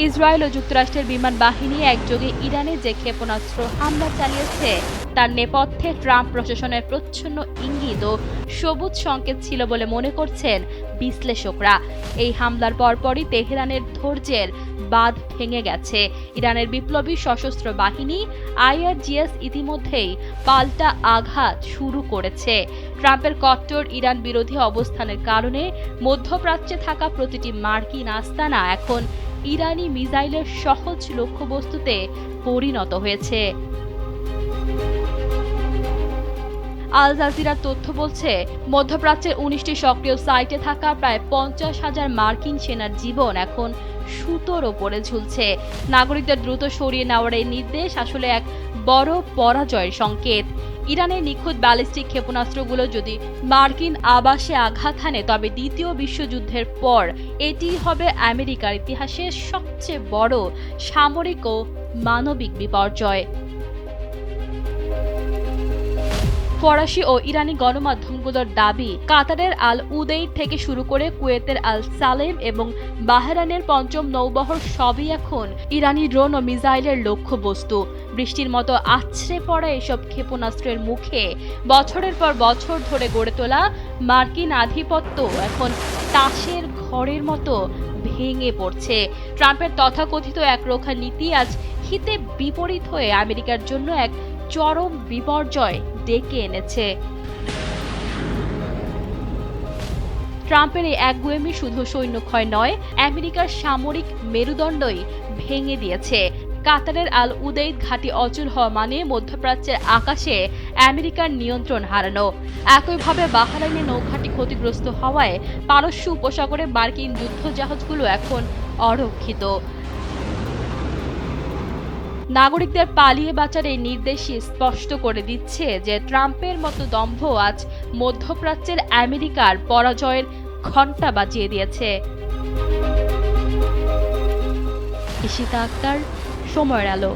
Israel ও যুক্তরাষ্ট্রের বিমান বাহিনী একযোগে ইরানে যে ক্ষেপণাস্ত্র হামলা চালিয়েছে তার নেপথ্যে ট্রাম্প প্রশাসনের প্রচ্ছন্ন ইঙ্গিত ও সবুজ সংকেত ছিল বলে মনে করছেন বিশ্লেষকরা। এই হামলার পরপরই তেহরানের ধৈর্যের বাঁধ ভেঙে গেছে। ইরানের বিপ্লবী সশস্ত্র বাহিনী IRGC ইতিমধ্যেই পাল্টা আঘাত শুরু করেছে। ট্রাম্পের কট্টর ইরান বিরোধী অবস্থানের কারণে মধ্যপ্রাচ্যে থাকা প্রতিটি মার্কিন আস্তানা এখন ইরানি মিসাইলের সহজ লক্ষ্যবস্তুতে পরিণত হয়েছে। আল জাজিরার তথ্য বলছে, মধ্যপ্রাচ্যের 19টি সক্রিয় সাইটে থাকা প্রায় 50,000 মার্কিন সেনার জীবন এখন সুতোর ওপরে ঝুলছে। নাগরিকদের দ্রুত সরিয়ে নেওয়ার এই নির্দেশ আসলে এক বড় পরাজয়ের সংকেত। ইরানের নিখুঁত ব্যালিস্টিক ক্ষেপণাস্ত্রগুলো যদি মার্কিন আবাসে আঘাত হানে তবে দ্বিতীয় বিশ্বযুদ্ধের পর এটি হবে আমেরিকার ইতিহাসে সবচেয়ে বড় সামরিক ও মানবিক বিপর্যয়। ফরাসি ও ইরানি গণমাধ্যমগুলোর দাবি, কাতারের আল উদেইদ থেকে শুরু করে কুয়েতের আল সালেম এবং বাহরাইনের পঞ্চম নৌবহর সবই এখন ইরানি ড্রোন ও মিসাইলের লক্ষ্যবস্তু। বৃষ্টির মতো আছড়ে পড়া এসব ক্ষেপণাস্ত্রের মুখে বছরের পর বছর ধরে গড়ে তোলা মার্কিন আধিপত্য এখন তাসের ঘরের মতো ভেঙে পড়ছে। ট্রাম্পের তথাকথিত একরোখা নীতি আজ হিতে বিপরীত হয়ে আমেরিকার জন্য এক চরম বিপর্যয় ডেকে এনেছে। ট্রাম্পের এই একগুঁয়েমি শুধু সৈন্যক্ষয় নয়, আমেরিকার সামরিক মেরুদণ্ডই ভেঙে দিয়েছে। কাতারের আল উদেইদ ঘাঁটি অচল হওয়া মানে মধ্যপ্রাচ্যের আকাশে আমেরিকার নিয়ন্ত্রণ হারানো। একইভাবে বাহরাইনের নৌঘাঁটি ক্ষতিগ্রস্ত হওয়ায় পারস্য উপসাগরে মার্কিন যুদ্ধজাহাজগুলো এখন অরক্ষিত। নাগরিকদের পালিয়ে বাঁচার এই নির্দেশই স্পষ্ট করে দিচ্ছে যে ট্রাম্পের মতো দম্ভ আজ মধ্যপ্রাচ্যের আমেরিকার পরাজয়ের ঘণ্টা বাজিয়ে দিয়েছে। ঈশিতা আক্তার, সময়ের আলো।